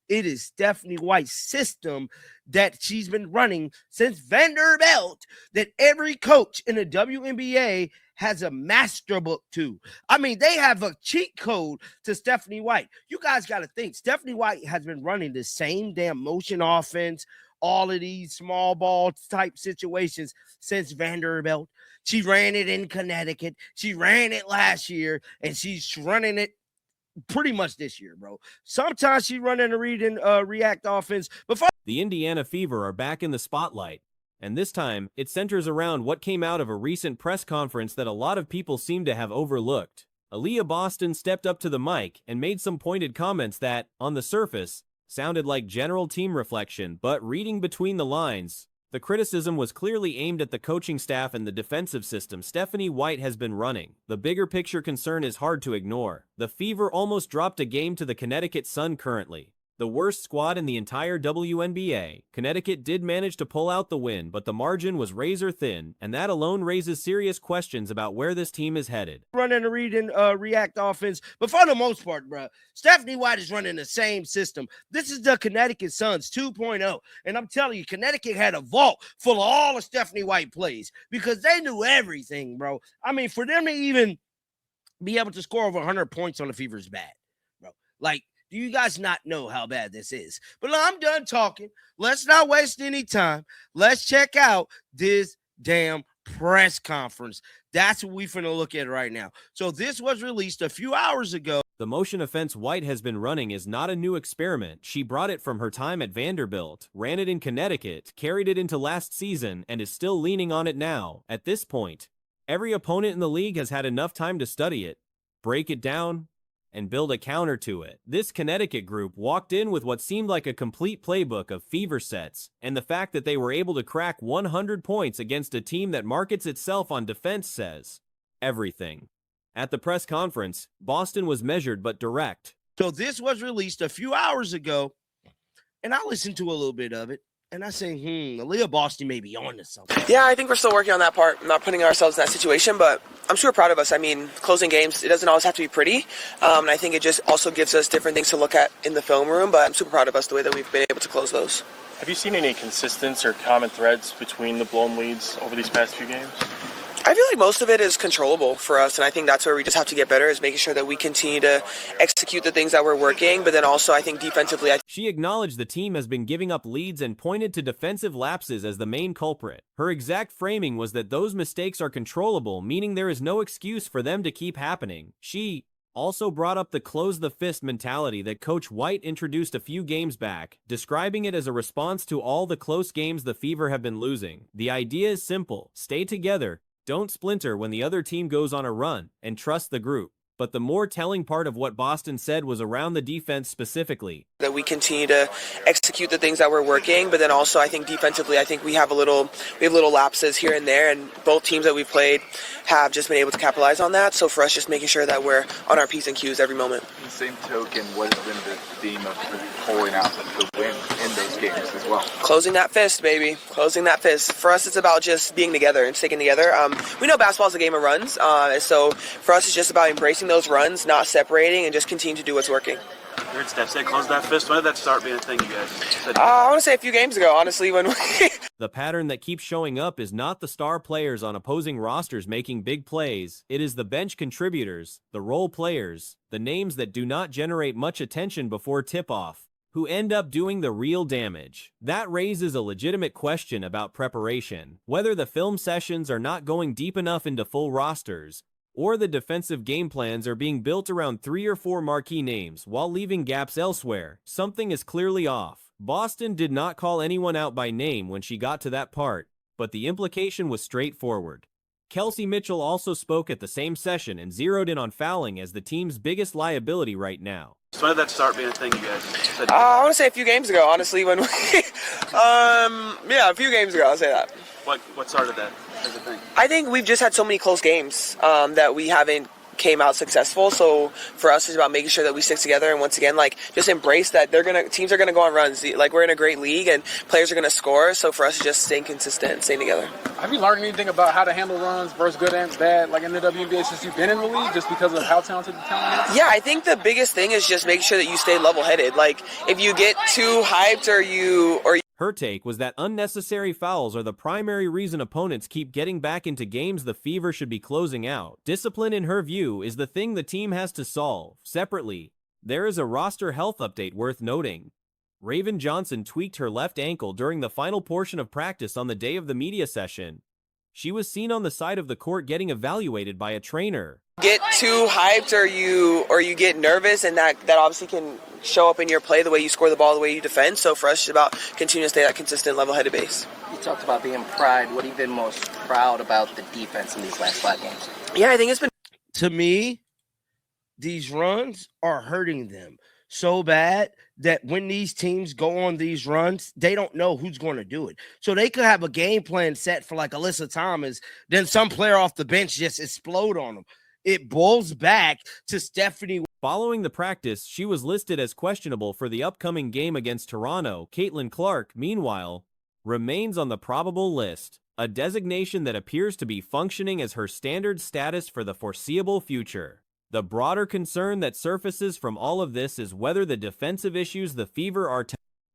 It is Stephanie White's system that she's been running since Vanderbilt that every coach in the WNBA has a master book to. I mean, they have a cheat code to Stephanie White. You guys got to think, Stephanie White has been running the same damn motion offense, all of these small ball type situations since Vanderbilt. She ran it in Connecticut. She ran it last year, and she's running it pretty much this year, bro. Sometimes she's running a read and react offense. Before the Indiana Fever are back in the spotlight, and this time it centers around what came out of a recent press conference that a lot of people seem to have overlooked. Aliyah Boston stepped up to the mic and made some pointed comments that, on the surface, sounded like general team reflection, but reading between the lines, the criticism was clearly aimed at the coaching staff and the defensive system Stephanie White has been running. The bigger picture concern is hard to ignore. The Fever almost dropped a game to the Connecticut Sun currently, the worst squad in the entire WNBA. Connecticut did manage to pull out the win, but the margin was razor thin, and that alone raises serious questions about where this team is headed. Running a read and react offense, but for the most part, bro, Stephanie White is running the same system. This is the Connecticut Suns 2.0, and I'm telling you, Connecticut had a vault full of all of Stephanie White plays because they knew everything, bro. I mean, for them to even be able to score over 100 points on the Fever is bad, bro. Like, do you guys not know how bad this is? But I'm done talking. Let's not waste any time. Let's check out this damn press conference. That's what we're finna look at right now. So this was released a few hours ago. The motion offense White has been running is not a new experiment. She brought it from her time at Vanderbilt, ran it in Connecticut, carried it into last season, and is still leaning on it now. At this point, every opponent in the league has had enough time to study it, break it down, and build a counter to it. This Connecticut group walked in with what seemed like a complete playbook of Fever sets, and the fact that they were able to crack 100 points against a team that markets itself on defense says everything. At the press conference, Boston was measured but direct. So this was released a few hours ago, and I listened to a little bit of it. And I say, Aliyah Boston may be on to something. Yeah, I think we're still working on that part, not putting ourselves in that situation, but I'm super proud of us. I mean, closing games, it doesn't always have to be pretty, and I think it just also gives us different things to look at in the film room, but I'm super proud of us the way that we've been able to close those. Have you seen any consistency or common threads between the blown leads over these past few games? I feel like most of it is controllable for us, and I think that's where we just have to get better, is making sure that we continue to execute the things that we're working, but then also I think defensively. She acknowledged the team has been giving up leads and pointed to defensive lapses as the main culprit. Her exact framing was that those mistakes are controllable, meaning there is no excuse for them to keep happening. She also brought up the close the fist mentality that Coach White introduced a few games back, describing it as a response to all the close games the Fever have been losing. The idea is simple: stay together, don't splinter when the other team goes on a run, and trust the group. But the more telling part of what Boston said was around the defense specifically. That we continue to execute the things that we're working, but then also I think defensively, I think we have little lapses here and there, and both teams that we've played have just been able to capitalize on that. So for us, just making sure that we're on our P's and Q's every moment. In the same token, what has been the theme of pulling out the win in those games as well? Closing that fist, baby. Closing that fist. For us, it's about just being together and sticking together. We know basketball is a game of runs, so for us, it's just about embracing those runs, not separating, and just continue to do what's working. You heard Steph say close that fist. When did that start being a thing, you guys said? I want to say a few games ago, honestly, when we... The pattern that keeps showing up is not the star players on opposing rosters making big plays. It is the bench contributors, the role players, the names that do not generate much attention before tip-off, who end up doing the real damage. That raises a legitimate question about preparation, whether the film sessions are not going deep enough into full rosters, or the defensive game plans are being built around 3 or 4 marquee names while leaving gaps elsewhere. Something is clearly off. Boston did not call anyone out by name when she got to that part, but the implication was straightforward. Kelsey Mitchell also spoke at the same session and zeroed in on fouling as the team's biggest liability right now. So when did that start being a thing, you guys said? I want to say a few games ago, honestly, when we... a few games ago, I'll say that. What started that as a thing? I think we've just had so many close games that we haven't came out successful. So for us, it's about making sure that we stick together and once again, like, just embrace that teams are gonna go on runs. Like, we're in a great league and players are gonna score. So for us, it's just staying consistent and staying together. Have you learned anything about how to handle runs versus good and bad, like in the WNBA, since you've been in the league, just because of how talented the talent is? Yeah, I think the biggest thing is just making sure that you stay level-headed. Like, if you get too hyped or Her take was that unnecessary fouls are the primary reason opponents keep getting back into games the Fever should be closing out. Discipline, in her view, is the thing the team has to solve. Separately, there is a roster health update worth noting. Raven Johnson tweaked her left ankle during the final portion of practice on the day of the media session. She was seen on the side of the court getting evaluated by a trainer. get too hyped or you get nervous, and that obviously can show up in your play, the way you score the ball, the way you defend. So for us, it's about continuing to stay that consistent, level-headed base. You talked about being proud. What have you been most proud about the defense in these last 5 games? Yeah, I think it's been... To me, these runs are hurting them so bad that when these teams go on these runs, they don't know who's going to do it. So they could have a game plan set for like Alyssa Thomas, then some player off the bench just explode on them. It boils back to Stephanie. Following the practice, she was listed as questionable for the upcoming game against Toronto. Caitlin Clark, meanwhile, remains on the probable list, a designation that appears to be functioning as her standard status for the foreseeable future. The broader concern that surfaces from all of this is whether the defensive issues the Fever are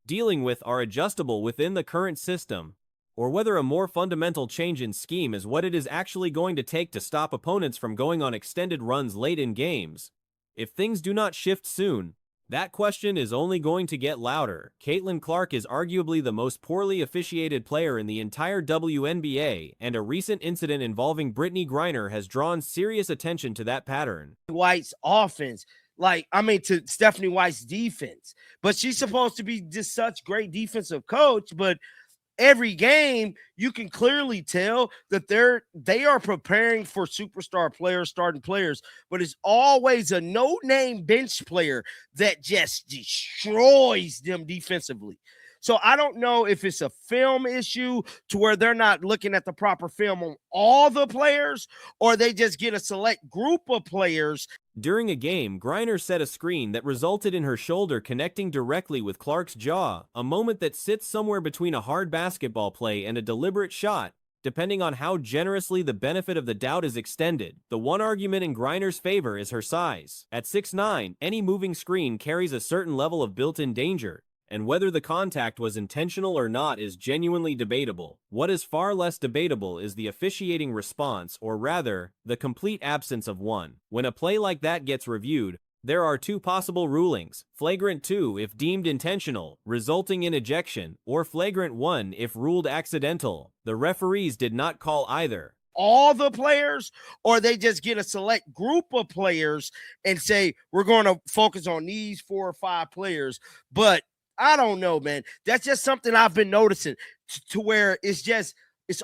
dealing with are adjustable within the current system, or whether a more fundamental change in scheme is what it is actually going to take to stop opponents from going on extended runs late in games. If things do not shift soon, that question is only going to get louder. Caitlin Clark is arguably the most poorly officiated player in the entire WNBA, and a recent incident involving Brittany Griner has drawn serious attention to that pattern. White's offense, to Stephanie White's defense, but she's supposed to be just such great defensive coach, but every game, you can clearly tell that they are preparing for superstar players, starting players, but it's always a no-name bench player that just destroys them defensively. So I don't know if it's a film issue to where they're not looking at the proper film on all the players, or they just get a select group of players. During a game, Griner set a screen that resulted in her shoulder connecting directly with Clark's jaw, a moment that sits somewhere between a hard basketball play and a deliberate shot, depending on how generously the benefit of the doubt is extended. The one argument in Griner's favor is her size. At 6'9", any moving screen carries a certain level of built-in danger, and whether the contact was intentional or not is genuinely debatable. What is far less debatable is the officiating response, or rather, the complete absence of one. When a play like that gets reviewed, there are two possible rulings: flagrant 2 if deemed intentional, resulting in ejection, or flagrant 1 if ruled accidental. The referees did not call either. All the players, or they just get a select group of players and say, we're going to focus on these 4 or 5 players. But I don't know, man. That's just something I've been noticing to where it's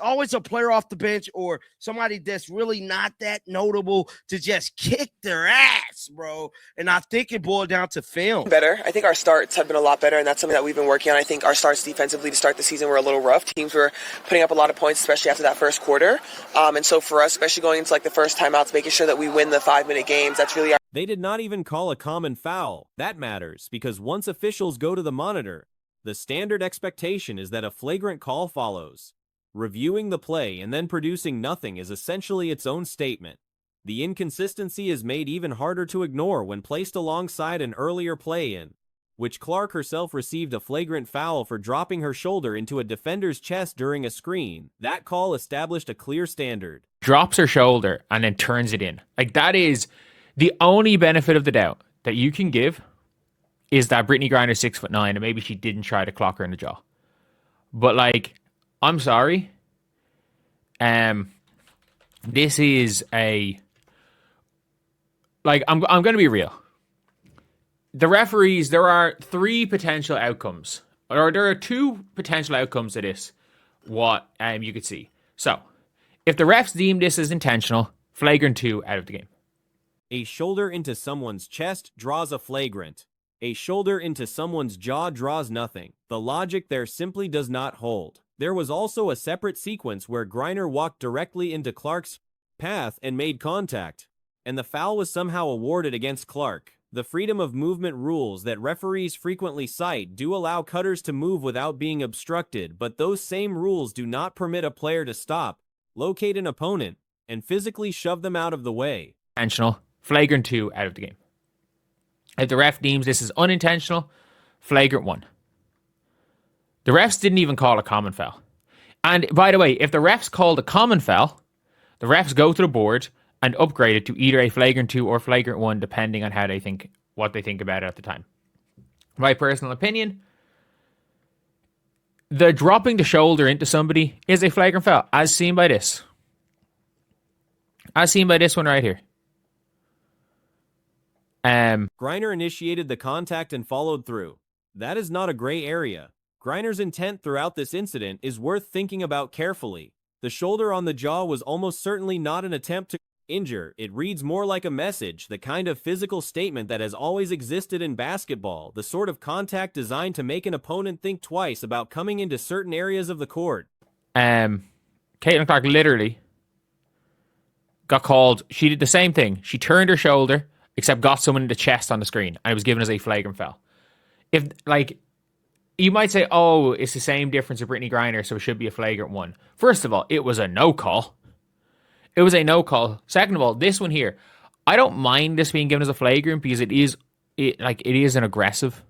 always a player off the bench or somebody that's really not that notable to just kick their ass, bro. And I think it boiled down to film. Better. I think our starts have been a lot better, and that's something that we've been working on. I think our starts defensively to start the season were a little rough. Teams were putting up a lot of points, especially after that first quarter. And so for us, especially going into like the first timeouts, making sure that we win the 5-minute games, that's really our... They did not even call a common foul. That matters, because once officials go to the monitor, the standard expectation is that a flagrant call follows. Reviewing the play and then producing nothing is essentially its own statement. The inconsistency is made even harder to ignore when placed alongside an earlier play-in, which Clark herself received a flagrant foul for dropping her shoulder into a defender's chest during a screen. That call established a clear standard. Drops her shoulder and then turns it in. Like, that is the only benefit of the doubt that you can give, is that Brittany Griner's 6'9", and maybe she didn't try to clock her in the jaw. But like, I'm sorry. This is a... Like, I'm going to be real. The referees, there are 3 potential outcomes. Or there are 2 potential outcomes to this, what you could see. So, if the refs deem this as intentional, flagrant 2 out of the game. A shoulder into someone's chest draws a flagrant. A shoulder into someone's jaw draws nothing. The logic there simply does not hold. There was also a separate sequence where Griner walked directly into Clark's path and made contact. and the foul was somehow awarded against Clark. The freedom of movement rules that referees frequently cite do allow cutters to move without being obstructed, but those same rules do not permit a player to stop, locate an opponent, and physically shove them out of the way. Intentional, flagrant 2, out of the game. If the ref deems this is unintentional, flagrant 1. The refs didn't even call a common foul. And by the way, if the refs called a common foul, the refs go to the board and upgrade it to either a flagrant 2 or flagrant 1, depending on how they think, what they think about it at the time. My personal opinion, the dropping the shoulder into somebody is a flagrant foul, as seen by this. As seen by this one right here. Griner initiated the contact and followed through. That is not a gray area. Griner's intent throughout this incident is worth thinking about carefully. The shoulder on the jaw was almost certainly not an attempt to injure. It reads more like a message, the kind of physical statement that has always existed in basketball, the sort of contact designed to make an opponent think twice about coming into certain areas of the court. Caitlin Clark literally got called. She did the same thing. She turned her shoulder, except got someone in the chest on the screen, and it was given as a flagrant foul. If, like, you might say, oh, it's the same difference with Brittany Griner, so it should be a flagrant 1. First of all, it was a no call. It was a no call. Second of all, this one here, I don't mind this being given as a flagrant because it is an aggressive.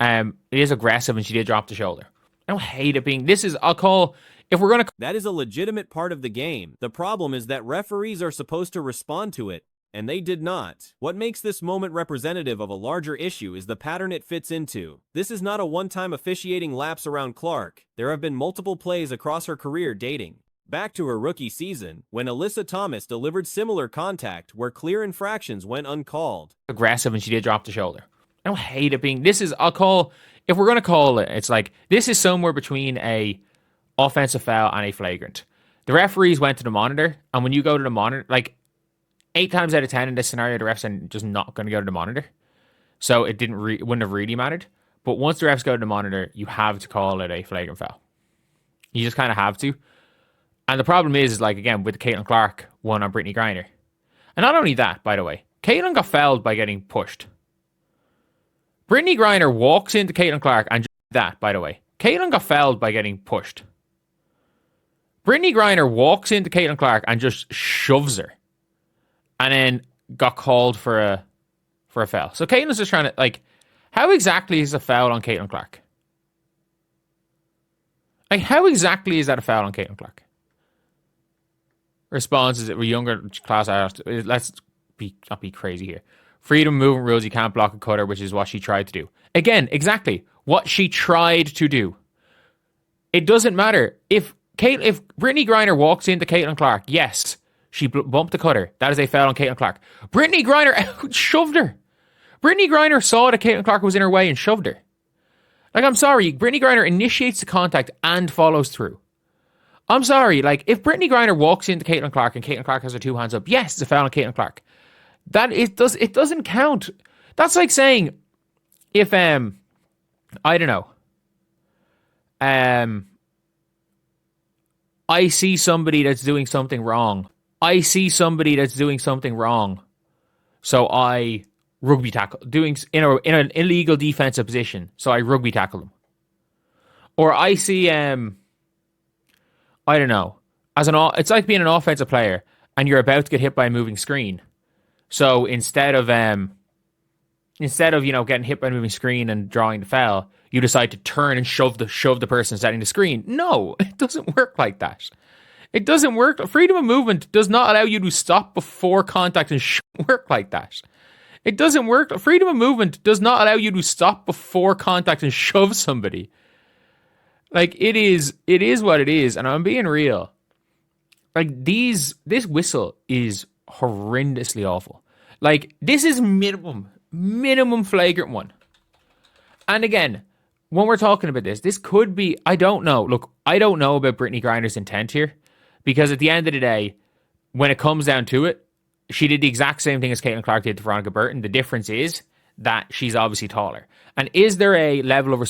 It is aggressive, and she did drop the shoulder. I don't hate it being. I'll call. If we're gonna. That is a legitimate part of the game. The problem is that referees are supposed to respond to it, and they did not. What makes this moment representative of a larger issue is the pattern it fits into. This is not a one-time officiating lapse around Clark. There have been multiple plays across her career dating back to her rookie season, when Alyssa Thomas delivered similar contact where clear infractions went uncalled. Aggressive, and she did drop the shoulder. I don't hate it being. I'll call. If we're going to call it, it's like, this is somewhere between a offensive foul and a flagrant. The referees went to the monitor, and when you go to the monitor, like, 8 times out of 10 in this scenario, the refs are just not going to go to the monitor. So it wouldn't have really mattered. But once the refs go to the monitor, you have to call it a flagrant foul. You just kind of have to. And the problem is like, again, with the Caitlin Clark one on Brittany Griner. And not only that, by the way, Caitlin got fouled by getting pushed. Brittany Griner walks into Caitlin Clark and that, by the way. Caitlin got fouled by getting pushed. Brittany Griner walks into Caitlin Clark and just shoves her. And then got called for a foul. So Caitlin's just trying to, like, how exactly is a foul on Caitlin Clark? Like, how exactly is that a foul on Caitlin Clark? Response is that we're younger class. Let's not be crazy here. Freedom of movement rules, you can't block a cutter, which is what she tried to do. Again, exactly what she tried to do. It doesn't matter. If Brittany Griner walks into Caitlin Clark, yes, she bumped the cutter. That is a foul on Caitlin Clark. Brittany Griner shoved her. Brittany Griner saw that Caitlin Clark was in her way and shoved her. Like, I'm sorry, Brittany Griner initiates the contact and follows through. I'm sorry, like, if Brittany Griner walks into Caitlin Clark and Caitlin Clark has her 2 hands up, yes, it's a foul on Caitlin Clark. It doesn't count. That's like saying if I don't know. I see somebody that's doing something wrong. So I rugby tackle, doing in an illegal defensive position. So I rugby tackle them. Or I see I don't know. It's like being an offensive player and you're about to get hit by a moving screen. So instead of getting hit by a moving screen and drawing the foul, you decide to turn and shove the person setting the screen. No, it doesn't work like that. It doesn't work. Freedom of movement does not allow you to stop before contact and work like that. It doesn't work. Freedom of movement does not allow you to stop before contact and shove somebody. Like, it is what it is, and I'm being real. Like, this whistle is horrendously awful. Like, this is minimum flagrant 1. And again, when we're talking about this could be, I don't know. Look, I don't know about Brittany Griner's intent here, because at the end of the day, when it comes down to it, she did the exact same thing as Caitlin Clark did to Veronica Burton. The difference is that she's obviously taller. And is there a level of